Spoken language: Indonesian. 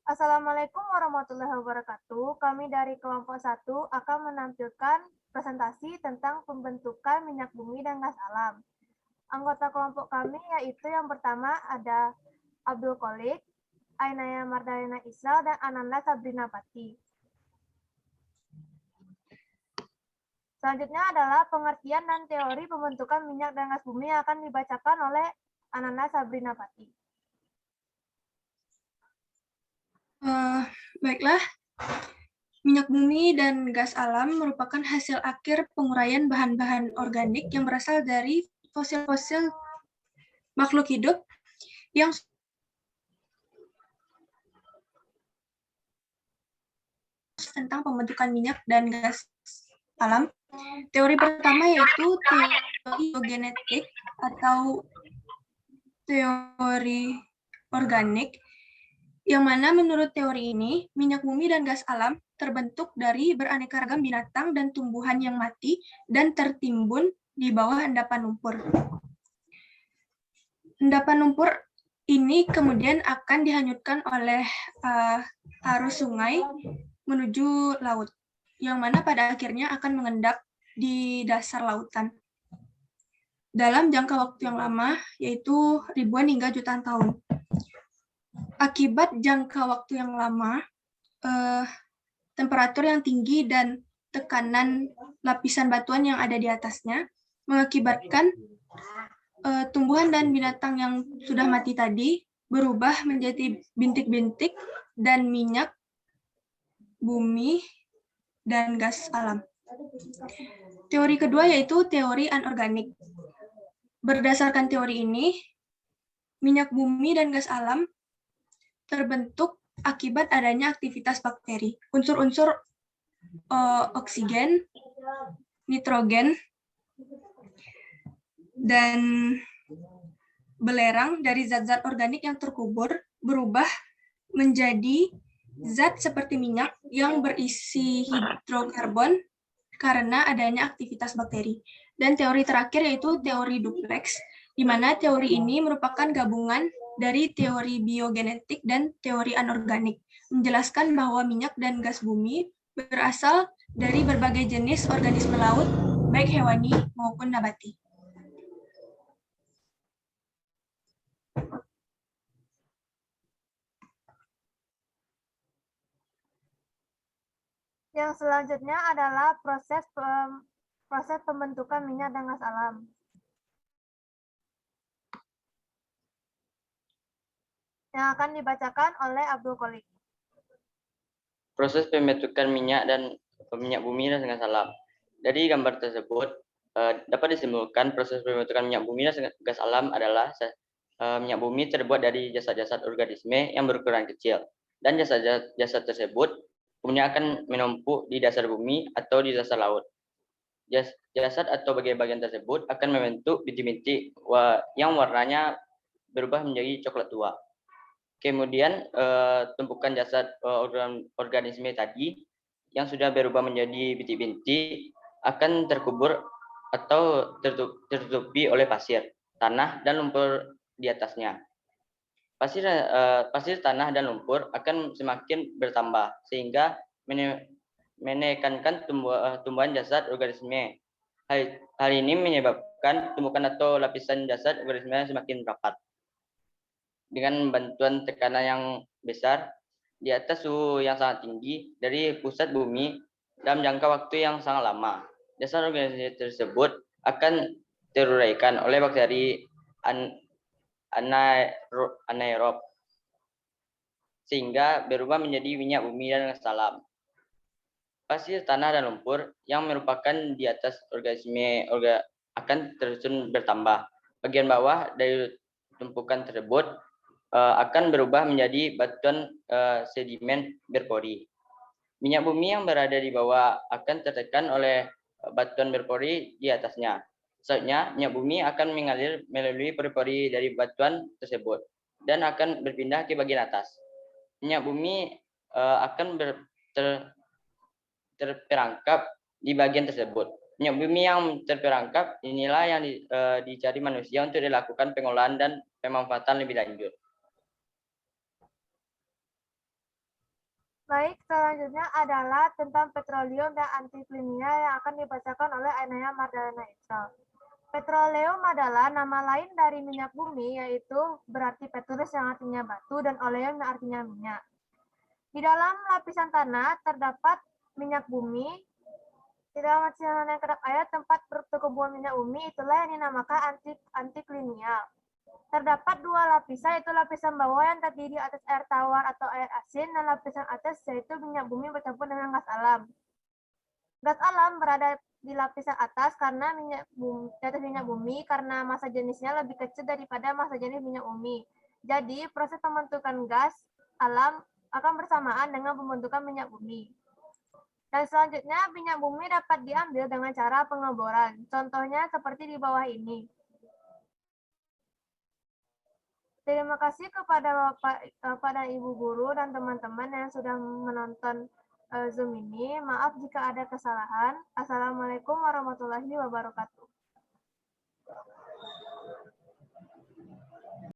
Assalamualaikum warahmatullahi wabarakatuh. Kami dari kelompok 1 akan menampilkan presentasi tentang pembentukan minyak bumi dan gas alam. Anggota kelompok kami yaitu yang pertama ada Abdul Qolik, Ainaya Mardalena Isral, dan Ananda Sabrina Pati. Selanjutnya adalah pengertian dan teori pembentukan minyak dan gas bumi yang akan dibacakan oleh Ananda Sabrina Pati. Baiklah, minyak bumi dan gas alam merupakan hasil akhir penguraian bahan-bahan organik yang berasal dari fosil-fosil makhluk hidup yang tentang pembentukan minyak dan gas alam. Teori pertama yaitu teori biogenetik atau teori organik, yang mana menurut teori ini, minyak bumi dan gas alam terbentuk dari beraneka ragam binatang dan tumbuhan yang mati dan tertimbun di bawah endapan lumpur. Endapan lumpur ini kemudian akan dihanyutkan oleh arus sungai menuju laut, yang mana pada akhirnya akan mengendap di dasar lautan dalam jangka waktu yang lama, yaitu ribuan hingga jutaan tahun. Akibat jangka waktu yang lama, temperatur yang tinggi dan tekanan lapisan batuan yang ada di atasnya mengakibatkan tumbuhan dan binatang yang sudah mati tadi berubah menjadi bintik-bintik dan minyak, bumi, dan gas alam. Teori kedua yaitu teori anorganik. Berdasarkan teori ini, minyak bumi dan gas alam terbentuk akibat adanya aktivitas bakteri. Unsur-unsur oksigen, nitrogen, dan belerang dari zat-zat organik yang terkubur berubah menjadi zat seperti minyak yang berisi hidrokarbon karena adanya aktivitas bakteri. Dan teori terakhir yaitu teori duplex, di mana teori ini merupakan gabungan dari teori biogenetik dan teori anorganik, menjelaskan bahwa minyak dan gas bumi berasal dari berbagai jenis organisme laut, baik hewani maupun nabati. Yang selanjutnya adalah proses pembentukan minyak dan gas alam. Yang akan dibacakan oleh Abdul Qolik. Proses pembentukan minyak bumi dan gas alam. Dari gambar tersebut dapat disimpulkan proses pembentukan minyak bumi dan gas alam adalah minyak bumi terbuat dari jasad-jasad organisme yang berukuran kecil, dan jasad tersebut kemudian akan menumpuk di dasar bumi atau di dasar laut. Jasad atau bagian-bagian tersebut akan membentuk bintik-bintik yang warnanya berubah menjadi coklat tua. Kemudian tumpukan jasad organisme tadi yang sudah berubah menjadi bintik-bintik akan terkubur atau tertutupi oleh pasir, tanah, dan lumpur di atasnya. Pasir, tanah, dan lumpur akan semakin bertambah sehingga menekankan tumbuhan jasad organisme. Hal ini menyebabkan tumpukan atau lapisan jasad organisme semakin rapat. Dengan bantuan tekanan yang besar di atas suhu yang sangat tinggi dari pusat bumi dalam jangka waktu yang sangat lama, jasad organisme tersebut akan teruraikan oleh bakteri anaerob sehingga berubah menjadi minyak bumi dan gas alam. Pasir, tanah, dan lumpur yang merupakan di atas organisme akan terus bertambah. Bagian bawah dari tumpukan tersebut akan berubah menjadi batuan sedimen berpori. Minyak bumi yang berada di bawah akan tertekan oleh batuan berpori di atasnya. Selanjutnya, minyak bumi akan mengalir melalui pori-pori dari batuan tersebut dan akan berpindah ke bagian atas. Minyak bumi akan terperangkap di bagian tersebut. Minyak bumi yang terperangkap inilah yang dicari manusia untuk dilakukan pengolahan dan pemanfaatan lebih lanjut. Baik, selanjutnya adalah tentang petroleum dan antikimia yang akan dibacakan oleh Ainaya Mardana Isra. Petroleum adalah nama lain dari minyak bumi, yaitu berarti petrus yang artinya batu dan oleum yang artinya minyak. Di dalam lapisan tanah terdapat minyak bumi. Di dalam lapisan yang kedap air tempat pertumbuhan minyak bumi itulah yang dinamakan antiklinal. Terdapat dua lapisan, yaitu lapisan bawah yang terdiri atas air tawar atau air asin, dan lapisan atas yaitu minyak bumi bercampur dengan gas alam. Gas alam berada di lapisan atas karena minyak bumi karena massa jenisnya lebih kecil daripada massa jenis minyak bumi. Jadi, proses pembentukan gas alam akan bersamaan dengan pembentukan minyak bumi. Dan selanjutnya, minyak bumi dapat diambil dengan cara pengeboran. Contohnya seperti di bawah ini. Terima kasih kepada Ibu Guru dan teman-teman yang sudah menonton Zoom ini. Maaf jika ada kesalahan. Assalamualaikum warahmatullahi wabarakatuh.